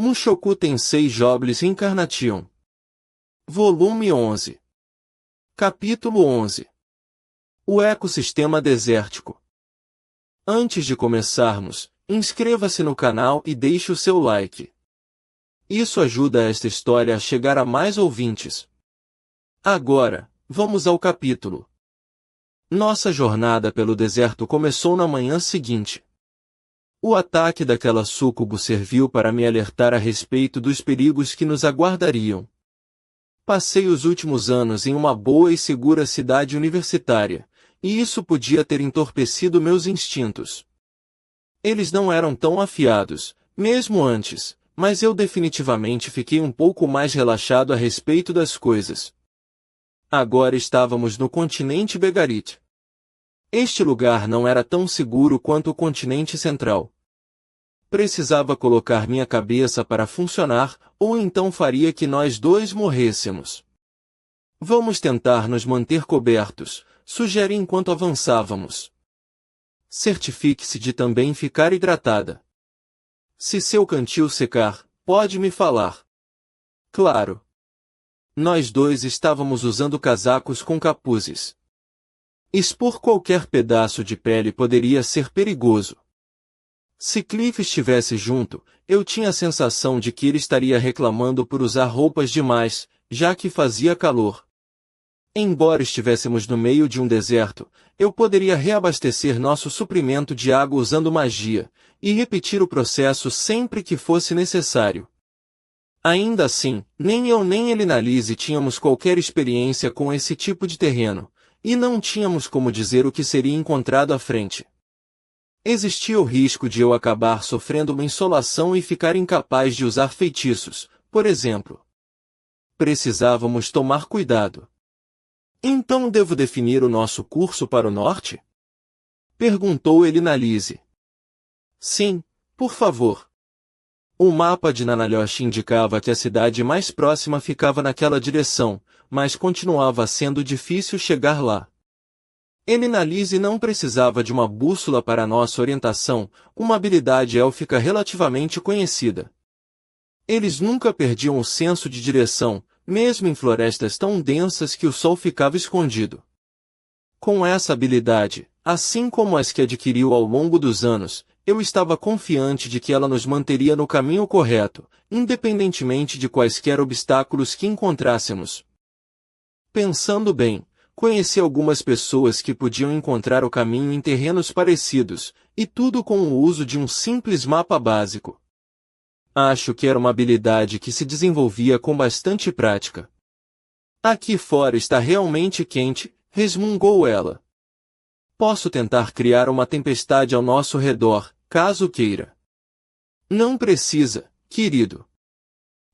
Mushoku Tensei Jobless Incarnation. Volume 11. Capítulo 11. O ecossistema desértico. Antes de começarmos, inscreva-se no canal e deixe o seu like. Isso ajuda esta história a chegar a mais ouvintes. Agora, vamos ao capítulo. Nossa jornada pelo deserto começou na manhã seguinte. O ataque daquela súcubo serviu para me alertar a respeito dos perigos que nos aguardariam. Passei os últimos anos em uma boa e segura cidade universitária, e isso podia ter entorpecido meus instintos. Eles não eram tão afiados, mesmo antes, mas eu definitivamente fiquei um pouco mais relaxado a respeito das coisas. Agora estávamos no continente Begarit. Este lugar não era tão seguro quanto o continente central. Precisava colocar minha cabeça para funcionar, ou então faria que nós dois morrêssemos. Vamos tentar nos manter cobertos, sugeri enquanto avançávamos. Certifique-se de também ficar hidratada. Se seu cantil secar, pode me falar. Claro. Nós dois estávamos usando casacos com capuzes. Expor qualquer pedaço de pele poderia ser perigoso. Se Cliff estivesse junto, eu tinha a sensação de que ele estaria reclamando por usar roupas demais, já que fazia calor. Embora estivéssemos no meio de um deserto, eu poderia reabastecer nosso suprimento de água usando magia, e repetir o processo sempre que fosse necessário. Ainda assim, nem eu nem Elinalise tínhamos qualquer experiência com esse tipo de terreno, e não tínhamos como dizer o que seria encontrado à frente. Existia o risco de eu acabar sofrendo uma insolação e ficar incapaz de usar feitiços, por exemplo. Precisávamos tomar cuidado. Então devo definir o nosso curso para o norte? Perguntou Elinalise. Sim, por favor. O mapa de Nanalyoshi indicava que a cidade mais próxima ficava naquela direção, mas continuava sendo difícil chegar lá. Elinalise não precisava de uma bússola para nossa orientação, uma habilidade élfica relativamente conhecida. Eles nunca perdiam o senso de direção, mesmo em florestas tão densas que o sol ficava escondido. Com essa habilidade, assim como as que adquiriu ao longo dos anos, eu estava confiante de que ela nos manteria no caminho correto, independentemente de quaisquer obstáculos que encontrássemos. Pensando bem, conheci algumas pessoas que podiam encontrar o caminho em terrenos parecidos, e tudo com o uso de um simples mapa básico. Acho que era uma habilidade que se desenvolvia com bastante prática. Aqui fora está realmente quente, resmungou ela. Posso tentar criar uma tempestade ao nosso redor, caso queira. Não precisa, querido.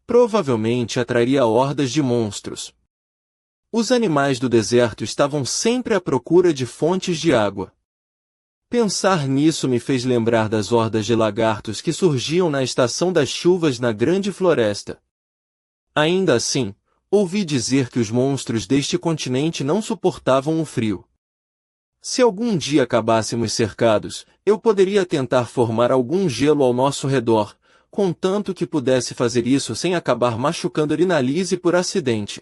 Provavelmente atrairia hordas de monstros. Os animais do deserto estavam sempre à procura de fontes de água. Pensar nisso me fez lembrar das hordas de lagartos que surgiam na estação das chuvas na grande floresta. Ainda assim, ouvi dizer que os monstros deste continente não suportavam o frio. Se algum dia acabássemos cercados, eu poderia tentar formar algum gelo ao nosso redor, contanto que pudesse fazer isso sem acabar machucando Elinalise por acidente.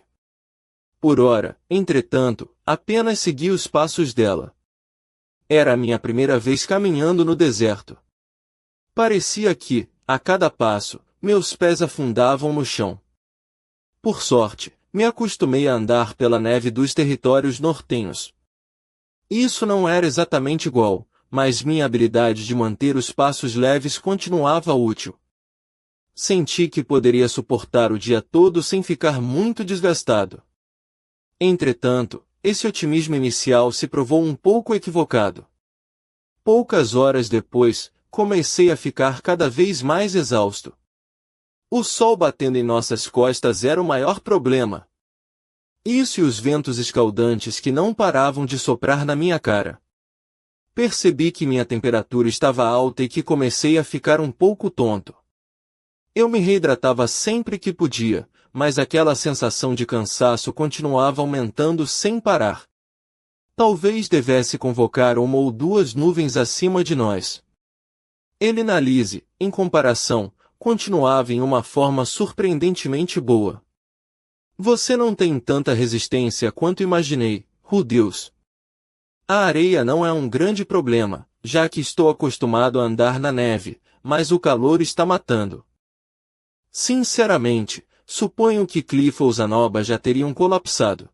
Por ora, entretanto, apenas segui os passos dela. Era a minha primeira vez caminhando no deserto. Parecia que, a cada passo, meus pés afundavam no chão. Por sorte, me acostumei a andar pela neve dos territórios nortenhos. Isso não era exatamente igual, mas minha habilidade de manter os passos leves continuava útil. Senti que poderia suportar o dia todo sem ficar muito desgastado. Entretanto, esse otimismo inicial se provou um pouco equivocado. Poucas horas depois, comecei a ficar cada vez mais exausto. O sol batendo em nossas costas era o maior problema. Isso e os ventos escaldantes que não paravam de soprar na minha cara. Percebi que minha temperatura estava alta e que comecei a ficar um pouco tonto. Eu me reidratava sempre que podia, mas aquela sensação de cansaço continuava aumentando sem parar. Talvez devesse convocar uma ou duas nuvens acima de nós. Elinalise, em comparação, continuava em uma forma surpreendentemente boa. Você não tem tanta resistência quanto imaginei, Deus. A areia não é um grande problema, já que estou acostumado a andar na neve, mas o calor está matando. Sinceramente, suponho que Cliff ou Zanoba já teriam colapsado.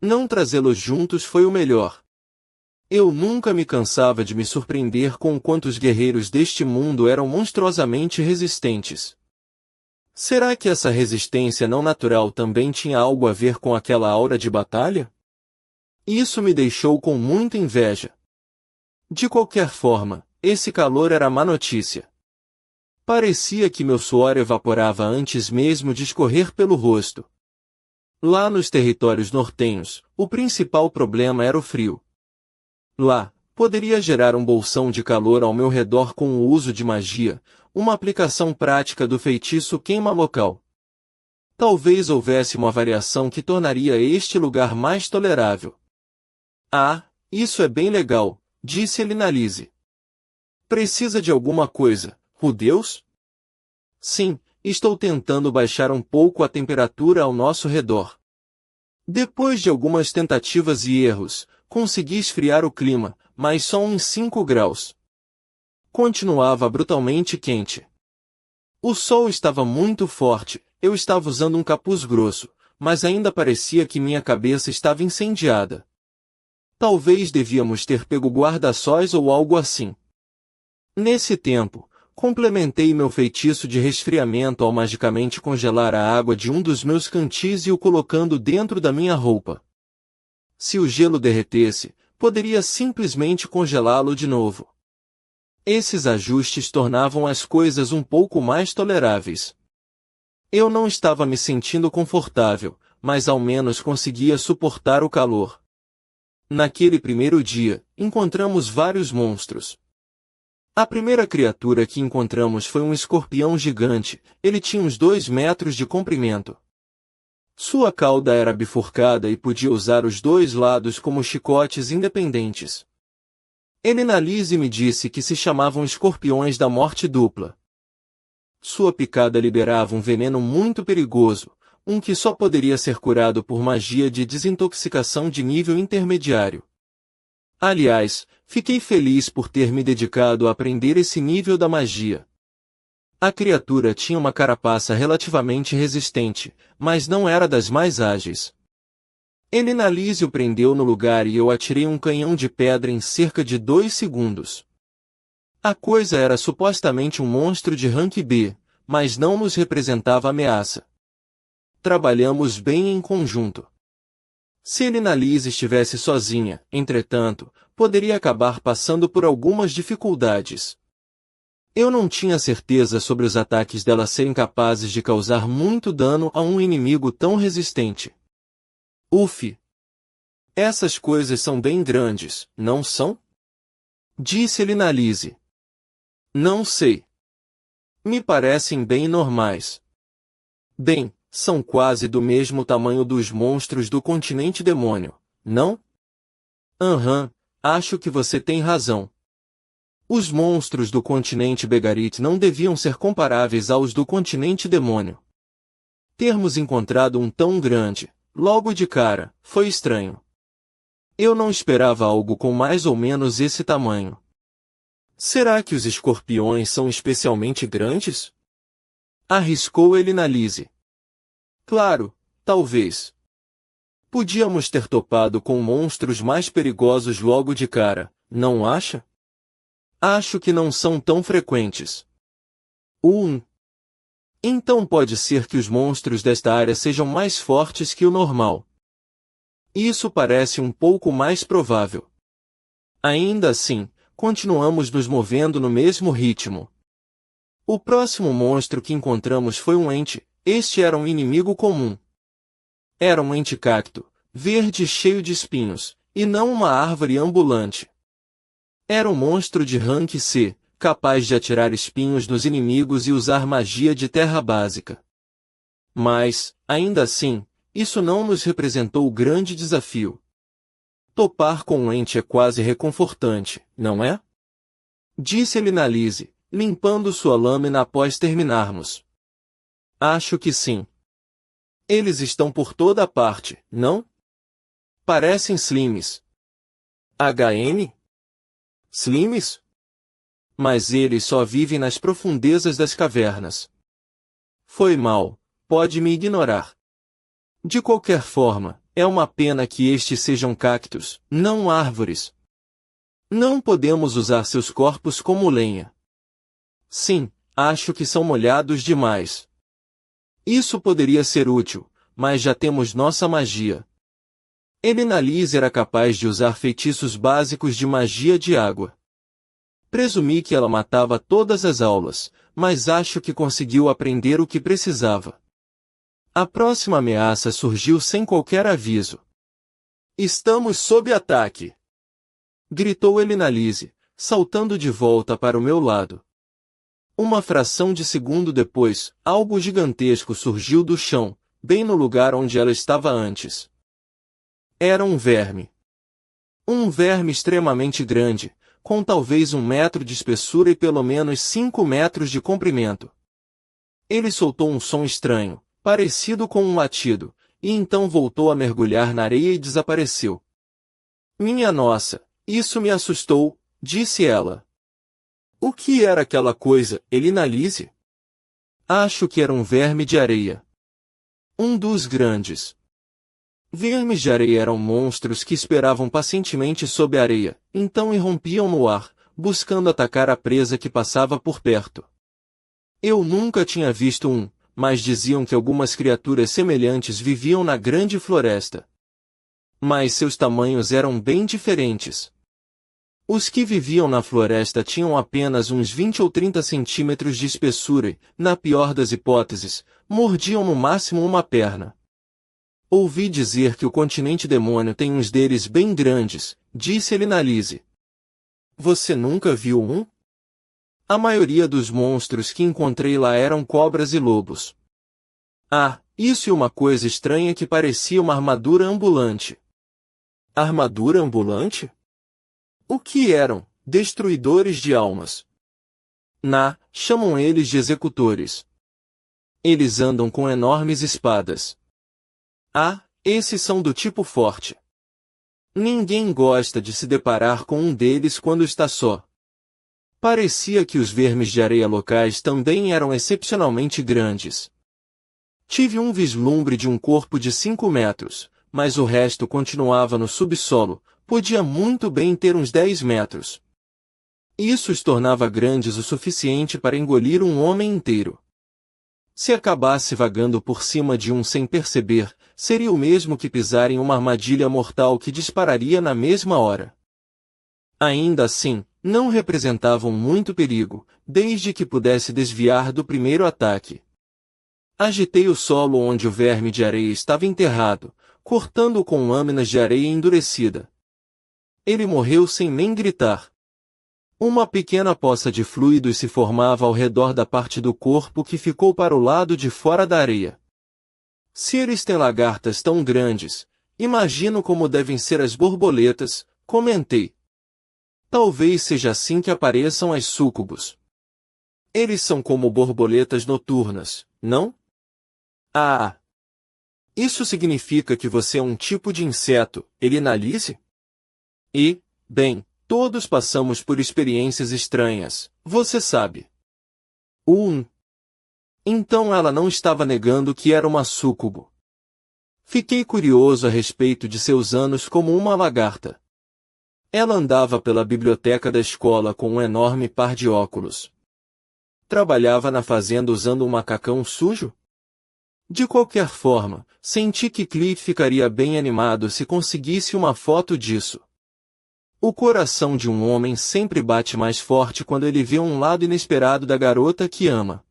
Não trazê-los juntos foi o melhor. Eu nunca me cansava de me surpreender com quantos guerreiros deste mundo eram monstruosamente resistentes. Será que essa resistência não natural também tinha algo a ver com aquela aura de batalha? Isso me deixou com muita inveja. De qualquer forma, esse calor era má notícia. Parecia que meu suor evaporava antes mesmo de escorrer pelo rosto. Lá nos territórios nortenhos, o principal problema era o frio. Lá, poderia gerar um bolsão de calor ao meu redor com o uso de magia, uma aplicação prática do feitiço queima local. Talvez houvesse uma variação que tornaria este lugar mais tolerável. Ah, isso é bem legal, disse Elinalise. Precisa de alguma coisa, Deus? Sim, estou tentando baixar um pouco a temperatura ao nosso redor. Depois de algumas tentativas e erros, consegui esfriar o clima, mas só uns 5 graus. Continuava brutalmente quente. O sol estava muito forte, eu estava usando um capuz grosso, mas ainda parecia que minha cabeça estava incendiada. Talvez devíamos ter pego guarda-sóis ou algo assim. Nesse tempo, complementei meu feitiço de resfriamento ao magicamente congelar a água de um dos meus cantis e o colocando dentro da minha roupa. Se o gelo derretesse, poderia simplesmente congelá-lo de novo. Esses ajustes tornavam as coisas um pouco mais toleráveis. Eu não estava me sentindo confortável, mas ao menos conseguia suportar o calor. Naquele primeiro dia, encontramos vários monstros. A primeira criatura que encontramos foi um escorpião gigante, ele tinha uns 2 metros de comprimento. Sua cauda era bifurcada e podia usar os 2 lados como chicotes independentes. Elinalise me disse que se chamavam escorpiões da morte dupla. Sua picada liberava um veneno muito perigoso, um que só poderia ser curado por magia de desintoxicação de nível intermediário. Aliás, fiquei feliz por ter me dedicado a aprender esse nível da magia. A criatura tinha uma carapaça relativamente resistente, mas não era das mais ágeis. Elinalise o prendeu no lugar e eu atirei um canhão de pedra em cerca de 2 segundos. A coisa era supostamente um monstro de rank B, mas não nos representava ameaça. Trabalhamos bem em conjunto. Se Elinalise estivesse sozinha, entretanto, poderia acabar passando por algumas dificuldades. Eu não tinha certeza sobre os ataques dela serem capazes de causar muito dano a um inimigo tão resistente. Uf! Essas coisas são bem grandes, não são? Disse Elinalise. Não sei. Me parecem bem normais. Bem, são quase do mesmo tamanho dos monstros do continente demônio, não? Acho que você tem razão. Os monstros do continente Begarit não deviam ser comparáveis aos do continente demônio. Termos encontrado um tão grande, logo de cara, foi estranho. Eu não esperava algo com mais ou menos esse tamanho. Será que os escorpiões são especialmente grandes? Arriscou Elinalise. Claro, talvez. Podíamos ter topado com monstros mais perigosos logo de cara, não acha? Acho que não são tão frequentes. Então pode ser que os monstros desta área sejam mais fortes que o normal. Isso parece um pouco mais provável. Ainda assim, continuamos nos movendo no mesmo ritmo. O próximo monstro que encontramos foi um ente. Este era um inimigo comum. Era um ente cacto, verde cheio de espinhos, e não uma árvore ambulante. Era um monstro de rank C, capaz de atirar espinhos nos inimigos e usar magia de terra básica. Mas, ainda assim, isso não nos representou grande desafio. Topar com um ente é quase reconfortante, não é? Disse Elinalise, limpando sua lâmina após terminarmos. Acho que sim. Eles estão por toda parte, não? Parecem slimes. HM? Slimes? Mas eles só vivem nas profundezas das cavernas. Foi mal, pode me ignorar. De qualquer forma, é uma pena que estes sejam cactos, não árvores. Não podemos usar seus corpos como lenha. Sim, acho que são molhados demais. Isso poderia ser útil, mas já temos nossa magia. Elinalise era capaz de usar feitiços básicos de magia de água. Presumi que ela matava todas as aulas, mas acho que conseguiu aprender o que precisava. A próxima ameaça surgiu sem qualquer aviso. Estamos sob ataque! Gritou Elinalise, saltando de volta para o meu lado. Uma fração de segundo depois, algo gigantesco surgiu do chão, bem no lugar onde ela estava antes. Era um verme. Um verme extremamente grande, com talvez 1 metro de espessura e pelo menos 5 metros de comprimento. Ele soltou um som estranho, parecido com um latido, e então voltou a mergulhar na areia e desapareceu. Minha nossa, isso me assustou, disse ela. O que era aquela coisa, Elinalise? Acho que era um verme de areia. Um dos grandes. Vermes de areia eram monstros que esperavam pacientemente sob a areia, então irrompiam no ar, buscando atacar a presa que passava por perto. Eu nunca tinha visto um, mas diziam que algumas criaturas semelhantes viviam na grande floresta. Mas seus tamanhos eram bem diferentes. Os que viviam na floresta tinham apenas uns 20 ou 30 centímetros de espessura e, na pior das hipóteses, mordiam no máximo uma perna. Ouvi dizer que o continente demônio tem uns deles bem grandes, disse Elinalise. Você nunca viu um? A maioria dos monstros que encontrei lá eram cobras e lobos. Ah, isso e uma coisa estranha que parecia uma armadura ambulante. Armadura ambulante? O que eram? Destruidores de almas. Chamam eles de executores. Eles andam com enormes espadas. Esses são do tipo forte. Ninguém gosta de se deparar com um deles quando está só. Parecia que os vermes de areia locais também eram excepcionalmente grandes. Tive um vislumbre de um corpo de 5 metros, mas o resto continuava no subsolo, podia muito bem ter uns 10 metros. Isso os tornava grandes o suficiente para engolir um homem inteiro. Se acabasse vagando por cima de um sem perceber, seria o mesmo que pisar em uma armadilha mortal que dispararia na mesma hora. Ainda assim, não representavam muito perigo, desde que pudesse desviar do primeiro ataque. Agitei o solo onde o verme de areia estava enterrado, cortando-o com lâminas de areia endurecida. Ele morreu sem nem gritar. Uma pequena poça de fluidos se formava ao redor da parte do corpo que ficou para o lado de fora da areia. Se eles têm lagartas tão grandes, imagino como devem ser as borboletas, comentei. Talvez seja assim que apareçam as súcubos. Eles são como borboletas noturnas, não? Isso significa que você é um tipo de inseto, Elinalise? Bem, todos passamos por experiências estranhas, você sabe. Então ela não estava negando que era uma súcubo. Fiquei curioso a respeito de seus anos como uma lagarta. Ela andava pela biblioteca da escola com um enorme par de óculos. Trabalhava na fazenda usando um macacão sujo? De qualquer forma, senti que Cliff ficaria bem animado se conseguisse uma foto disso. O coração de um homem sempre bate mais forte quando ele vê um lado inesperado da garota que ama.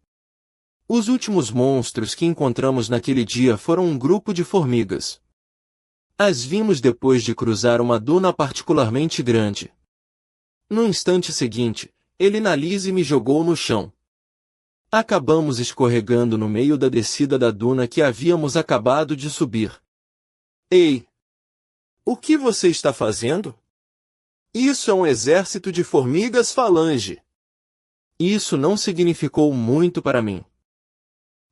Os últimos monstros que encontramos naquele dia foram um grupo de formigas. As vimos depois de cruzar uma duna particularmente grande. No instante seguinte, Elinalise me jogou no chão. Acabamos escorregando no meio da descida da duna que havíamos acabado de subir. Ei! O que você está fazendo? Isso é um exército de formigas falange. Isso não significou muito para mim.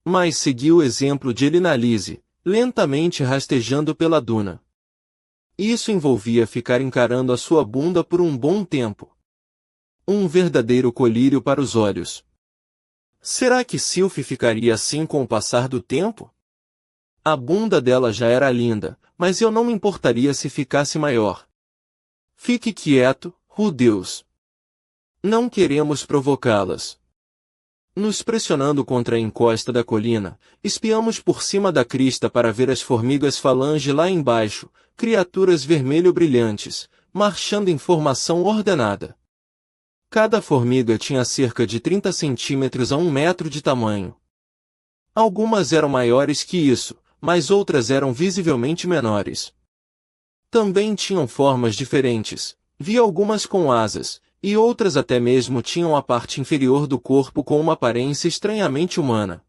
Mas segui o exemplo de Elinalise, lentamente rastejando pela duna. Isso envolvia ficar encarando a sua bunda por um bom tempo. Um verdadeiro colírio para os olhos. Será que Sylvie ficaria assim com o passar do tempo? A bunda dela já era linda, mas eu não me importaria se ficasse maior. Fique quieto, Deus. Não queremos provocá-las. Nos pressionando contra a encosta da colina, espiamos por cima da crista para ver as formigas falange lá embaixo, criaturas vermelho brilhantes, marchando em formação ordenada. Cada formiga tinha cerca de 30 centímetros a 1 metro de tamanho. Algumas eram maiores que isso, mas outras eram visivelmente menores. Também tinham formas diferentes, vi algumas com asas, e outras até mesmo tinham a parte inferior do corpo com uma aparência estranhamente humana.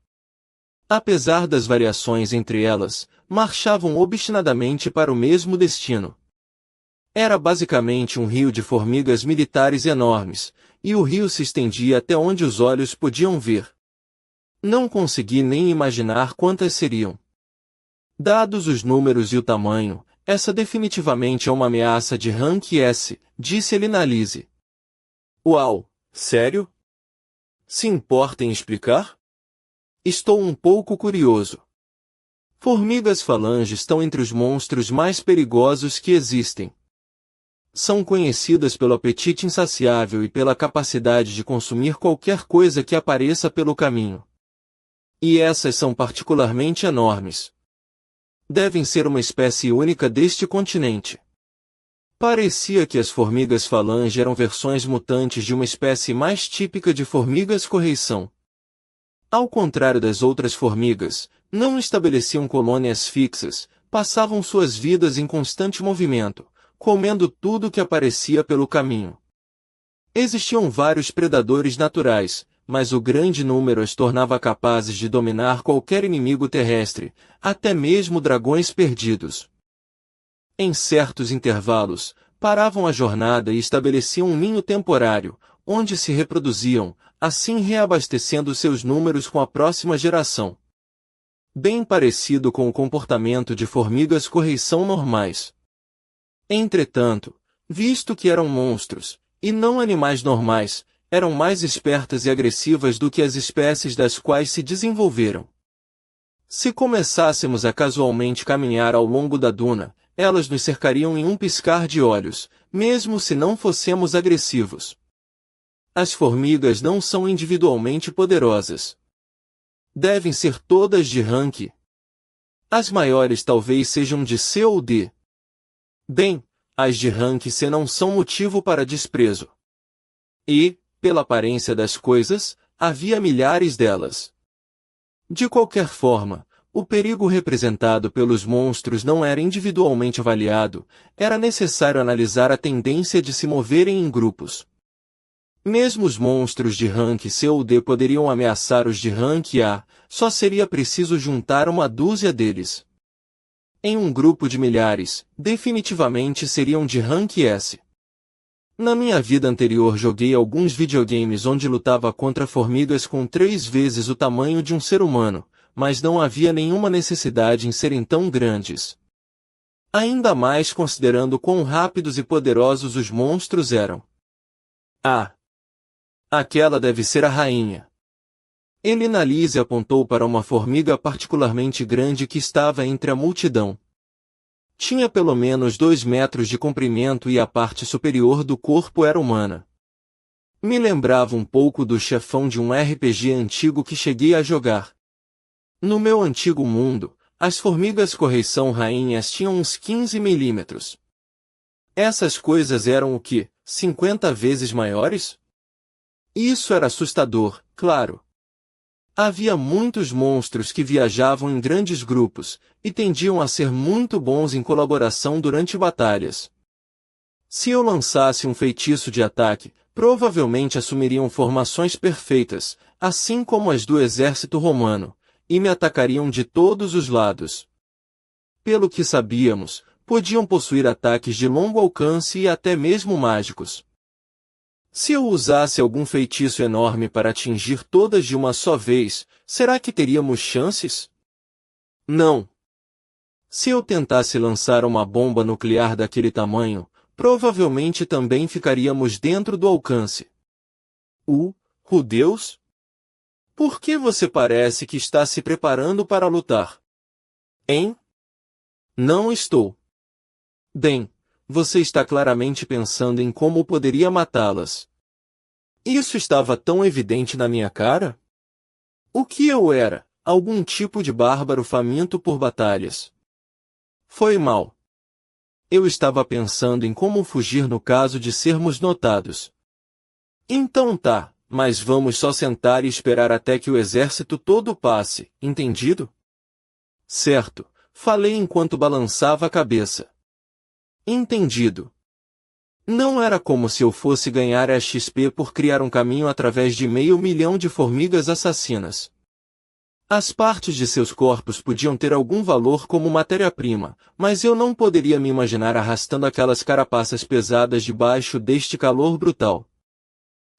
Apesar das variações entre elas, marchavam obstinadamente para o mesmo destino. Era basicamente um rio de formigas militares enormes, e o rio se estendia até onde os olhos podiam ver. Não consegui nem imaginar quantas seriam. Dados os números e o tamanho, essa definitivamente é uma ameaça de rank S, disse Elinalise. Uau, sério? Se importa em explicar? Estou um pouco curioso. Formigas falange estão entre os monstros mais perigosos que existem. São conhecidas pelo apetite insaciável e pela capacidade de consumir qualquer coisa que apareça pelo caminho. E essas são particularmente enormes. Devem ser uma espécie única deste continente. Parecia que as formigas falange eram versões mutantes de uma espécie mais típica de formigas correição. Ao contrário das outras formigas, não estabeleciam colônias fixas, passavam suas vidas em constante movimento, comendo tudo que aparecia pelo caminho. Existiam vários predadores naturais, mas o grande número as tornava capazes de dominar qualquer inimigo terrestre, até mesmo dragões perdidos. Em certos intervalos, paravam a jornada e estabeleciam um ninho temporário, onde se reproduziam, assim reabastecendo seus números com a próxima geração. Bem parecido com o comportamento de formigas correição normais. Entretanto, visto que eram monstros, e não animais normais, eram mais espertas e agressivas do que as espécies das quais se desenvolveram. Se começássemos a casualmente caminhar ao longo da duna, elas nos cercariam em um piscar de olhos, mesmo se não fossemos agressivos. As formigas não são individualmente poderosas. Devem ser todas de rank. As maiores talvez sejam de C ou D. Bem, as de rank C não são motivo para desprezo. E, pela aparência das coisas, havia milhares delas. De qualquer forma, o perigo representado pelos monstros não era individualmente avaliado, era necessário analisar a tendência de se moverem em grupos. Mesmo os monstros de rank C ou D poderiam ameaçar os de rank A, só seria preciso juntar uma dúzia deles. Em um grupo de milhares, definitivamente seriam de rank S. Na minha vida anterior joguei alguns videogames onde lutava contra formigas com 3 vezes o tamanho de um ser humano, mas não havia nenhuma necessidade em serem tão grandes. Ainda mais considerando quão rápidos e poderosos os monstros eram. Ah! Aquela deve ser a rainha. Elinalise apontou para uma formiga particularmente grande que estava entre a multidão. Tinha pelo menos 2 metros de comprimento e a parte superior do corpo era humana. Me lembrava um pouco do chefão de um RPG antigo que cheguei a jogar. No meu antigo mundo, as formigas correição rainhas tinham uns 15 milímetros. Essas coisas eram o quê? 50 vezes maiores? Isso era assustador, claro. Havia muitos monstros que viajavam em grandes grupos, e tendiam a ser muito bons em colaboração durante batalhas. Se eu lançasse um feitiço de ataque, provavelmente assumiriam formações perfeitas, assim como as do exército romano, e me atacariam de todos os lados. Pelo que sabíamos, podiam possuir ataques de longo alcance e até mesmo mágicos. Se eu usasse algum feitiço enorme para atingir todas de uma só vez, será que teríamos chances? Não. Se eu tentasse lançar uma bomba nuclear daquele tamanho, provavelmente também ficaríamos dentro do alcance. Deus? Por que você parece que está se preparando para lutar? Hein? Não estou. Bem, você está claramente pensando em como poderia matá-las. Isso estava tão evidente na minha cara? O que eu era? Algum tipo de bárbaro faminto por batalhas. Foi mal. Eu estava pensando em como fugir no caso de sermos notados. Então tá, mas vamos só sentar e esperar até que o exército todo passe, entendido? Certo, falei enquanto balançava a cabeça. Entendido. Não era como se eu fosse ganhar a XP por criar um caminho através de 500 mil de formigas assassinas. As partes de seus corpos podiam ter algum valor como matéria-prima, mas eu não poderia me imaginar arrastando aquelas carapaças pesadas debaixo deste calor brutal.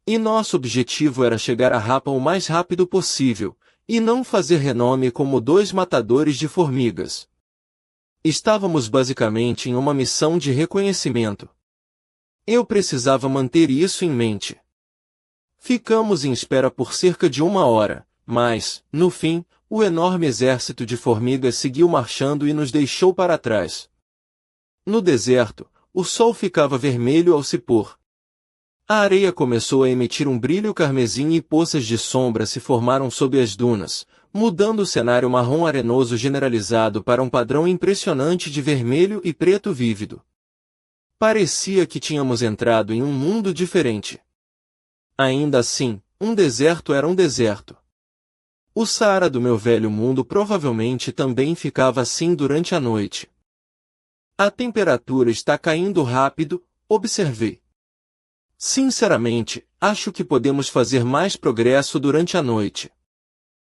E nosso objetivo era chegar a Rapa o mais rápido possível, e não fazer renome como 2 matadores de formigas. Estávamos basicamente em uma missão de reconhecimento. Eu precisava manter isso em mente. Ficamos em espera por cerca de 1 hora. Mas, no fim, o enorme exército de formigas seguiu marchando e nos deixou para trás. No deserto, o sol ficava vermelho ao se pôr. A areia começou a emitir um brilho carmesim e poças de sombra se formaram sob as dunas, mudando o cenário marrom arenoso generalizado para um padrão impressionante de vermelho e preto vívido. Parecia que tínhamos entrado em um mundo diferente. Ainda assim, um deserto era um deserto. O Saara do meu velho mundo provavelmente também ficava assim durante a noite. A temperatura está caindo rápido, observei. Sinceramente, acho que podemos fazer mais progresso durante a noite.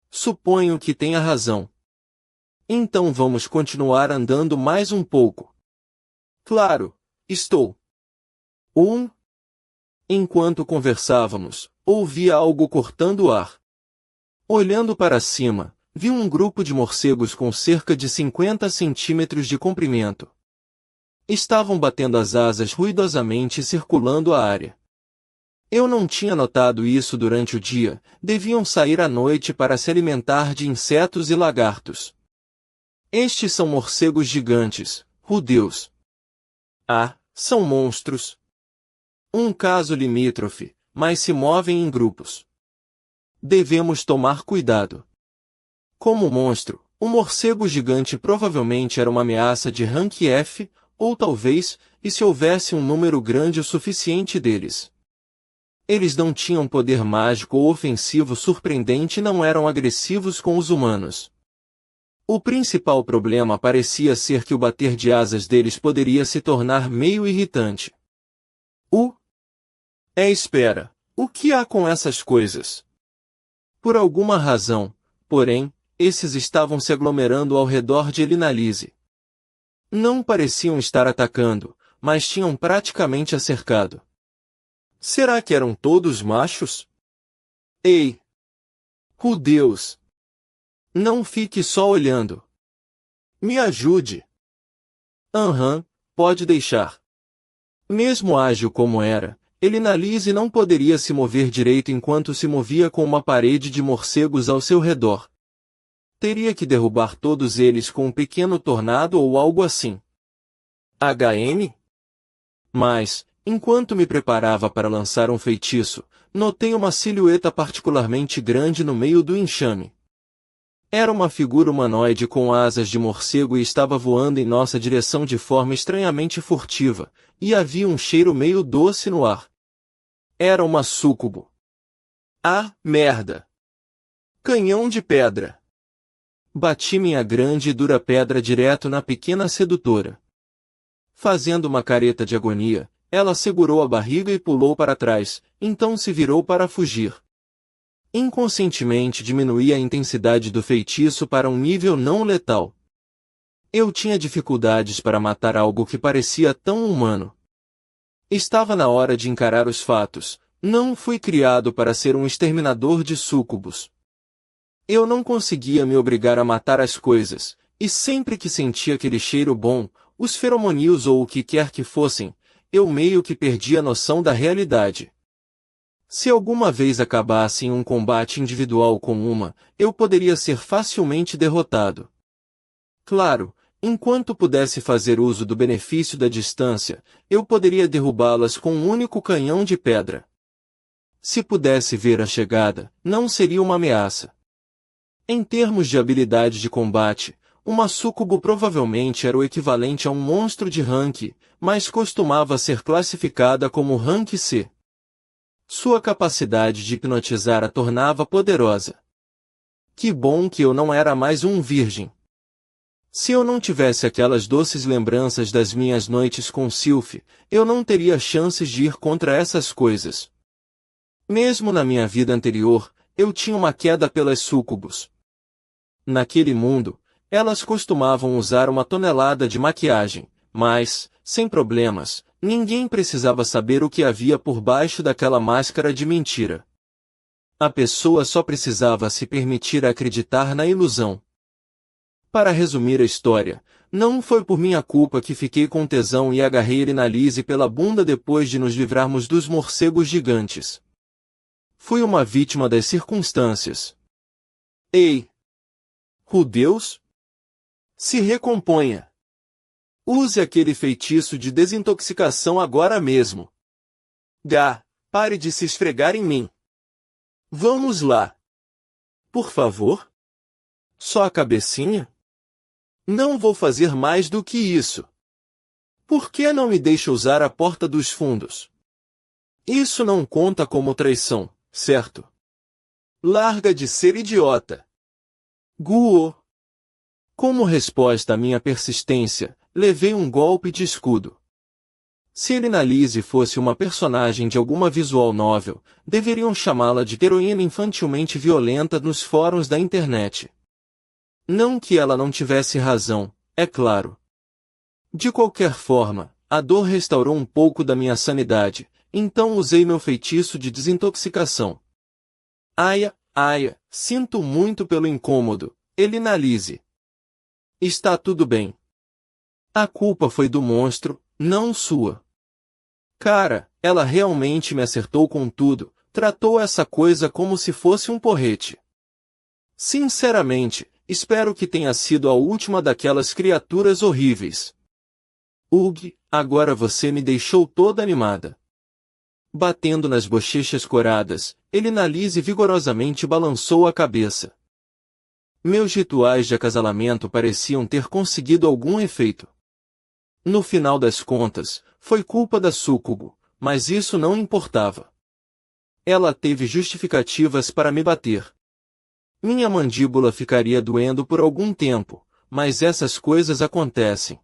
Suponho que tenha razão. Então vamos continuar andando mais um pouco. Claro, estou. Enquanto conversávamos, ouvi algo cortando o ar. Olhando para cima, vi um grupo de morcegos com cerca de 50 centímetros de comprimento. Estavam batendo as asas ruidosamente e circulando a área. Eu não tinha notado isso durante o dia, deviam sair à noite para se alimentar de insetos e lagartos. Estes são morcegos gigantes, Deus. São monstros. Um caso limítrofe, mas se movem em grupos. Devemos tomar cuidado. Como monstro, o morcego gigante provavelmente era uma ameaça de rank F, ou talvez, e se houvesse um número grande o suficiente deles. Eles não tinham poder mágico ou ofensivo surpreendente e não eram agressivos com os humanos. O principal problema parecia ser que o bater de asas deles poderia se tornar meio irritante. Espera, o que há com essas coisas? Por alguma razão, porém, esses estavam se aglomerando ao redor de Elinalise. Não pareciam estar atacando, mas tinham praticamente a cercado. Será que eram todos machos? Ei! Deus! Não fique só olhando. Me ajude! Pode deixar. Mesmo ágil como era, Elinalise não poderia se mover direito enquanto se movia com uma parede de morcegos ao seu redor. Teria que derrubar todos eles com um pequeno tornado ou algo assim. Mas, enquanto me preparava para lançar um feitiço, notei uma silhueta particularmente grande no meio do enxame. Era uma figura humanoide com asas de morcego e estava voando em nossa direção de forma estranhamente furtiva, e havia um cheiro meio doce no ar. Era uma súcubo. Merda! Canhão de pedra! Bati minha grande e dura pedra direto na pequena sedutora. Fazendo uma careta de agonia, ela segurou a barriga e pulou para trás, então se virou para fugir. Inconscientemente diminuí a intensidade do feitiço para um nível não letal. Eu tinha dificuldades para matar algo que parecia tão humano. Estava na hora de encarar os fatos. Não fui criado para ser um exterminador de súcubos. Eu não conseguia me obrigar a matar as coisas, e sempre que sentia aquele cheiro bom, os feromônios ou o que quer que fossem, eu meio que perdia a noção da realidade. Se alguma vez acabasse em um combate individual com uma, eu poderia ser facilmente derrotado. Claro, enquanto pudesse fazer uso do benefício da distância, eu poderia derrubá-las com um único canhão de pedra. Se pudesse ver a chegada, não seria uma ameaça. Em termos de habilidade de combate, uma súcubo provavelmente era o equivalente a um monstro de rank, mas costumava ser classificada como rank C. Sua capacidade de hipnotizar a tornava poderosa. Que bom que eu não era mais um virgem. Se eu não tivesse aquelas doces lembranças das minhas noites com Sylph, eu não teria chances de ir contra essas coisas. Mesmo na minha vida anterior, eu tinha uma queda pelas súcubos. Naquele mundo, elas costumavam usar 1 tonelada de maquiagem, mas, sem problemas, ninguém precisava saber o que havia por baixo daquela máscara de mentira. A pessoa só precisava se permitir acreditar na ilusão. Para resumir a história, não foi por minha culpa que fiquei com tesão e agarrei Erinalise pela bunda depois de nos livrarmos dos morcegos gigantes. Fui uma vítima das circunstâncias. Ei! Rudeus? Se recomponha. Use aquele feitiço de desintoxicação agora mesmo. Gá, pare de se esfregar em mim. Vamos lá. Por favor? Só a cabecinha? Não vou fazer mais do que isso. Por que não me deixa usar a porta dos fundos? Isso não conta como traição, certo? Larga de ser idiota. Guo. Como resposta à minha persistência, levei um golpe de escudo. Se Erinalise fosse uma personagem de alguma visual novel, deveriam chamá-la de heroína infantilmente violenta nos fóruns da internet. Não que ela não tivesse razão, é claro. De qualquer forma, a dor restaurou um pouco da minha sanidade, então usei meu feitiço de desintoxicação. Aia, sinto muito pelo incômodo, Erinalise. Está tudo bem. A culpa foi do monstro, não sua. Cara, ela realmente me acertou com tudo, tratou essa coisa como se fosse um porrete. Sinceramente, espero que tenha sido a última daquelas criaturas horríveis. Ugh, agora você me deixou toda animada. Batendo nas bochechas coradas, Erinalise vigorosamente balançou a cabeça. Meus rituais de acasalamento pareciam ter conseguido algum efeito. No final das contas, foi culpa da súcubo, mas isso não importava. Ela teve justificativas para me bater. Minha mandíbula ficaria doendo por algum tempo, mas essas coisas acontecem.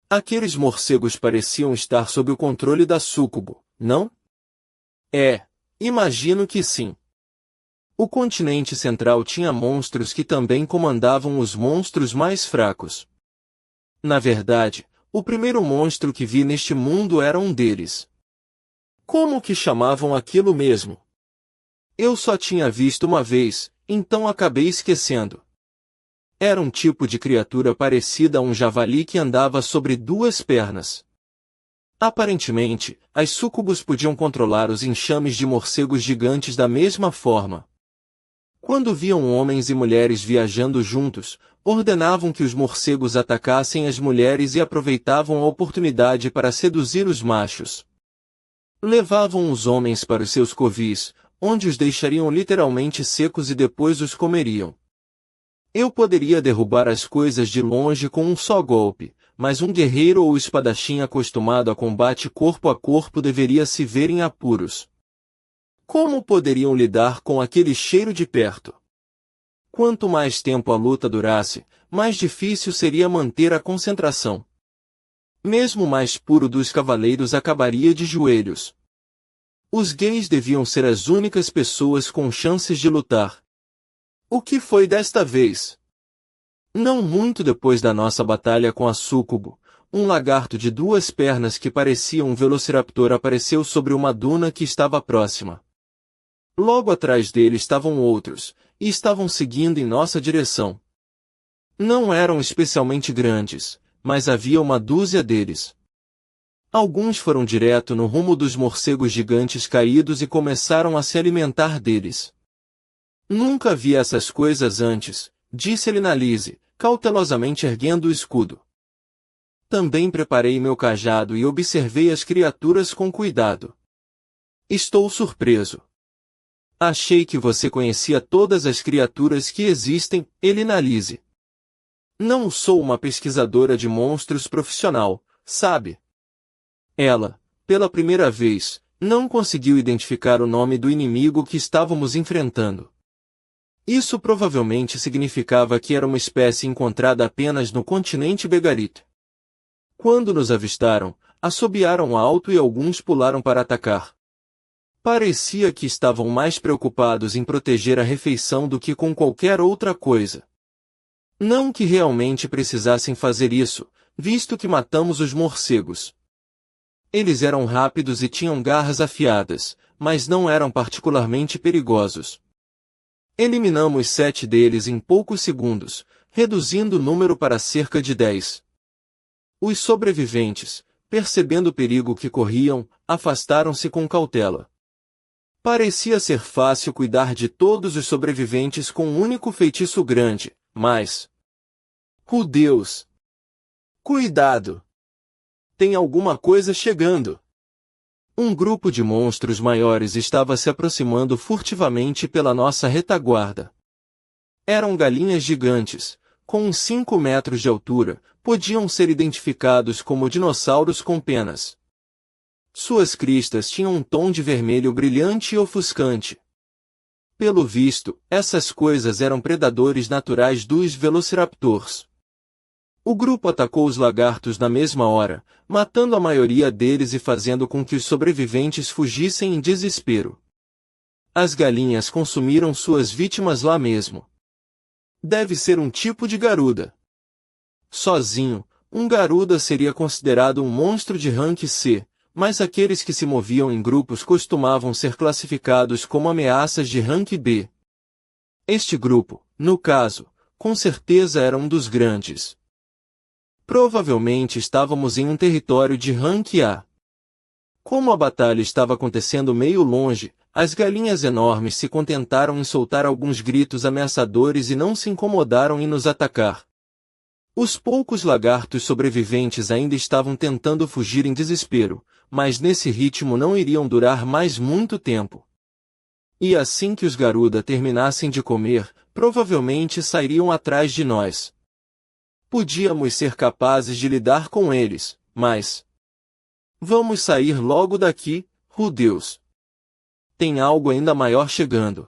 Aqueles morcegos pareciam estar sob o controle da súcubo, não? Imagino que sim. O continente central tinha monstros que também comandavam os monstros mais fracos. Na verdade, o primeiro monstro que vi neste mundo era um deles. Como que chamavam aquilo mesmo? Eu só tinha visto uma vez, então acabei esquecendo. Era um tipo de criatura parecida a um javali que andava sobre 2 pernas. Aparentemente, as súcubos podiam controlar os enxames de morcegos gigantes da mesma forma. Quando viam homens e mulheres viajando juntos, ordenavam que os morcegos atacassem as mulheres e aproveitavam a oportunidade para seduzir os machos. Levavam os homens para os seus covis, onde os deixariam literalmente secos e depois os comeriam. Eu poderia derrubar as coisas de longe com um só golpe, mas um guerreiro ou espadachim acostumado a combate corpo a corpo deveria se ver em apuros. Como poderiam lidar com aquele cheiro de perto? Quanto mais tempo a luta durasse, mais difícil seria manter a concentração. Mesmo o mais puro dos cavaleiros acabaria de joelhos. Os gays deviam ser as únicas pessoas com chances de lutar. O que foi desta vez? Não muito depois da nossa batalha com a súcubo, um lagarto de 2 pernas que parecia um velociraptor apareceu sobre uma duna que estava próxima. Logo atrás dele estavam outros, e estavam seguindo em nossa direção. Não eram especialmente grandes, mas havia uma dúzia deles. Alguns foram direto no rumo dos morcegos gigantes caídos e começaram a se alimentar deles. Nunca vi essas coisas antes, disse Elinalise, cautelosamente erguendo o escudo. Também preparei meu cajado e observei as criaturas com cuidado. Estou surpreso. Achei que você conhecia todas as criaturas que existem, Elinalise. Não sou uma pesquisadora de monstros profissional, sabe? Ela, pela primeira vez, não conseguiu identificar o nome do inimigo que estávamos enfrentando. Isso provavelmente significava que era uma espécie encontrada apenas no continente Begarit. Quando nos avistaram, assobiaram alto e alguns pularam para atacar. Parecia que estavam mais preocupados em proteger a refeição do que com qualquer outra coisa. Não que realmente precisassem fazer isso, visto que matamos os morcegos. Eles eram rápidos e tinham garras afiadas, mas não eram particularmente perigosos. Eliminamos 7 deles em poucos segundos, reduzindo o número para cerca de 10. Os sobreviventes, percebendo o perigo que corriam, afastaram-se com cautela. Parecia ser fácil cuidar de todos os sobreviventes com um único feitiço grande, mas... Deus! Cuidado! Tem alguma coisa chegando! Um grupo de monstros maiores estava se aproximando furtivamente pela nossa retaguarda. Eram galinhas gigantes, com uns 5 metros de altura, podiam ser identificados como dinossauros com penas. Suas cristas tinham um tom de vermelho brilhante e ofuscante. Pelo visto, essas coisas eram predadores naturais dos velociraptors. O grupo atacou os lagartos na mesma hora, matando a maioria deles e fazendo com que os sobreviventes fugissem em desespero. As galinhas consumiram suas vítimas lá mesmo. Deve ser um tipo de garuda. Sozinho, um garuda seria considerado um monstro de rank C, mas aqueles que se moviam em grupos costumavam ser classificados como ameaças de rank B. Este grupo, no caso, com certeza era um dos grandes. Provavelmente estávamos em um território de rank A. Como a batalha estava acontecendo meio longe, as galinhas enormes se contentaram em soltar alguns gritos ameaçadores e não se incomodaram em nos atacar. Os poucos lagartos sobreviventes ainda estavam tentando fugir em desespero, mas nesse ritmo não iriam durar mais muito tempo. E assim que os garuda terminassem de comer, provavelmente sairiam atrás de nós. Podíamos ser capazes de lidar com eles, mas... Vamos sair logo daqui, Deus! Tem algo ainda maior chegando.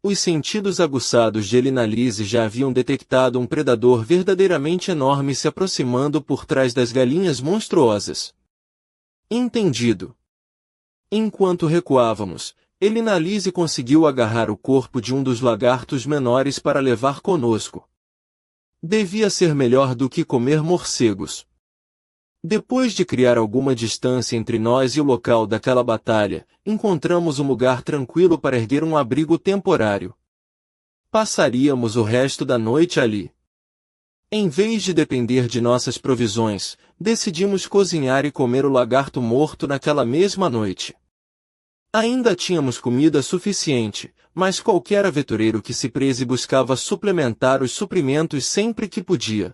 Os sentidos aguçados de Elinalise já haviam detectado um predador verdadeiramente enorme se aproximando por trás das galinhas monstruosas. Entendido. Enquanto recuávamos, Elinalise conseguiu agarrar o corpo de um dos lagartos menores para levar conosco. Devia ser melhor do que comer morcegos. Depois de criar alguma distância entre nós e o local daquela batalha, encontramos um lugar tranquilo para erguer um abrigo temporário. Passaríamos o resto da noite ali. Em vez de depender de nossas provisões, decidimos cozinhar e comer o lagarto morto naquela mesma noite. Ainda tínhamos comida suficiente, mas qualquer aventureiro que se preze buscava suplementar os suprimentos sempre que podia.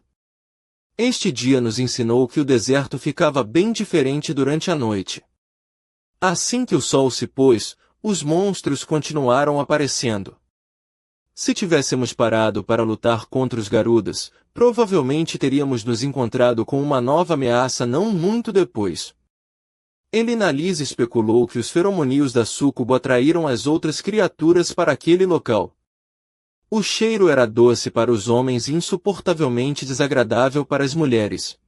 Este dia nos ensinou que o deserto ficava bem diferente durante a noite. Assim que o sol se pôs, os monstros continuaram aparecendo. Se tivéssemos parado para lutar contra os garudas, provavelmente teríamos nos encontrado com uma nova ameaça não muito depois. Elinalise especulou que os feromônios da súcubo atraíram as outras criaturas para aquele local. O cheiro era doce para os homens e insuportavelmente desagradável para as mulheres.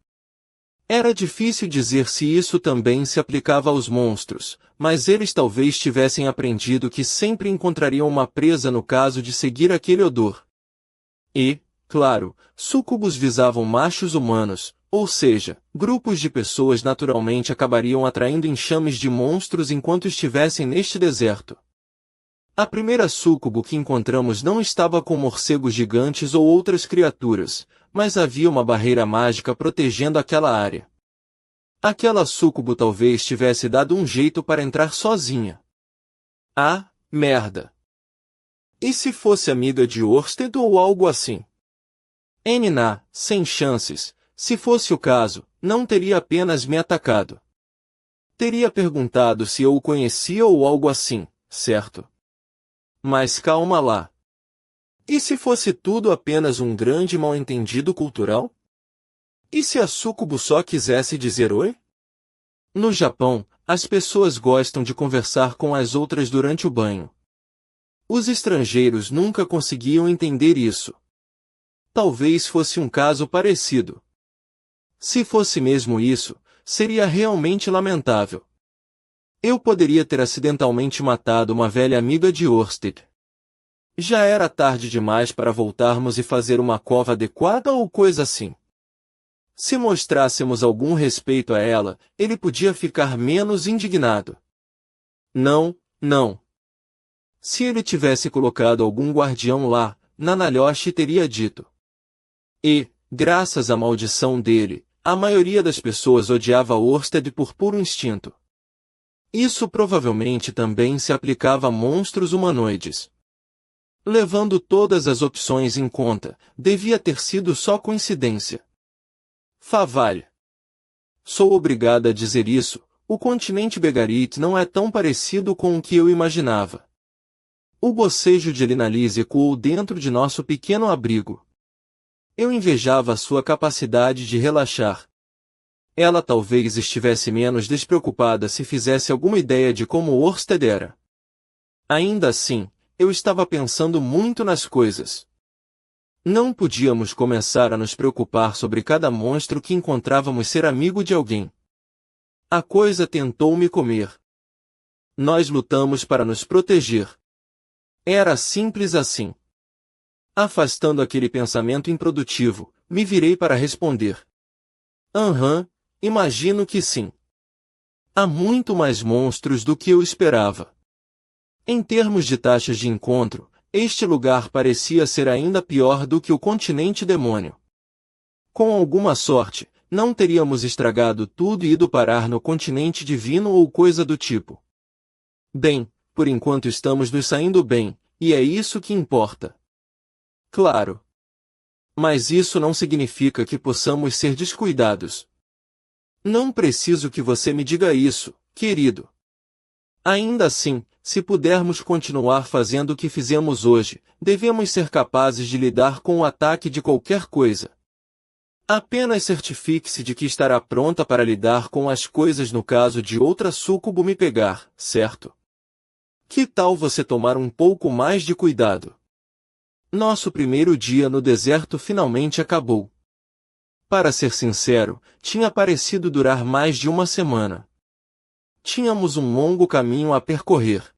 Era difícil dizer se isso também se aplicava aos monstros, mas eles talvez tivessem aprendido que sempre encontrariam uma presa no caso de seguir aquele odor. E, claro, súcubos visavam machos humanos, Ou seja, grupos de pessoas naturalmente acabariam atraindo enxames de monstros enquanto estivessem neste deserto. A primeira súcubo que encontramos não estava com morcegos gigantes ou outras criaturas, mas havia uma barreira mágica protegendo aquela área. Aquela súcubo talvez tivesse dado um jeito para entrar sozinha. Ah, merda! E se fosse amiga de Orsted ou algo assim? Enna, sem chances. Se fosse o caso, não teria apenas me atacado. Teria perguntado se eu o conhecia ou algo assim, certo? Mas calma lá. E se fosse tudo apenas um grande mal-entendido cultural? E se a súcubo só quisesse dizer oi? No Japão, as pessoas gostam de conversar com as outras durante o banho. Os estrangeiros nunca conseguiam entender isso. Talvez fosse um caso parecido. Se fosse mesmo isso, seria realmente lamentável. Eu poderia ter acidentalmente matado uma velha amiga de Orsted. Já era tarde demais para voltarmos e fazer uma cova adequada ou coisa assim. Se mostrássemos algum respeito a ela, ele podia ficar menos indignado. Não, não. Se ele tivesse colocado algum guardião lá, Nanalyoshi teria dito. E, graças à maldição dele, a maioria das pessoas odiava Orsted por puro instinto. Isso provavelmente também se aplicava a monstros humanoides. Levando todas as opções em conta, devia ter sido só coincidência. Favalha. Sou obrigada a dizer isso, o continente Begarit não é tão parecido com o que eu imaginava. O bocejo de Elinalise ecoou dentro de nosso pequeno abrigo. Eu invejava a sua capacidade de relaxar. Ela talvez estivesse menos despreocupada se fizesse alguma ideia de como Orsted era. Ainda assim, eu estava pensando muito nas coisas. Não podíamos começar a nos preocupar sobre cada monstro que encontrávamos ser amigo de alguém. A coisa tentou me comer. Nós lutamos para nos proteger. Era simples assim. Afastando aquele pensamento improdutivo, me virei para responder. Imagino que sim. Há muito mais monstros do que eu esperava. Em termos de taxas de encontro, este lugar parecia ser ainda pior do que o continente demônio. Com alguma sorte, não teríamos estragado tudo e ido parar no continente divino ou coisa do tipo. Bem, por enquanto estamos nos saindo bem, e é isso que importa. Claro. Mas isso não significa que possamos ser descuidados. Não preciso que você me diga isso, querido. Ainda assim, se pudermos continuar fazendo o que fizemos hoje, devemos ser capazes de lidar com o ataque de qualquer coisa. Apenas certifique-se de que estará pronta para lidar com as coisas no caso de outra súcubo me pegar, certo? Que tal você tomar um pouco mais de cuidado? Nosso primeiro dia no deserto finalmente acabou. Para ser sincero, tinha parecido durar mais de uma semana. Tínhamos um longo caminho a percorrer.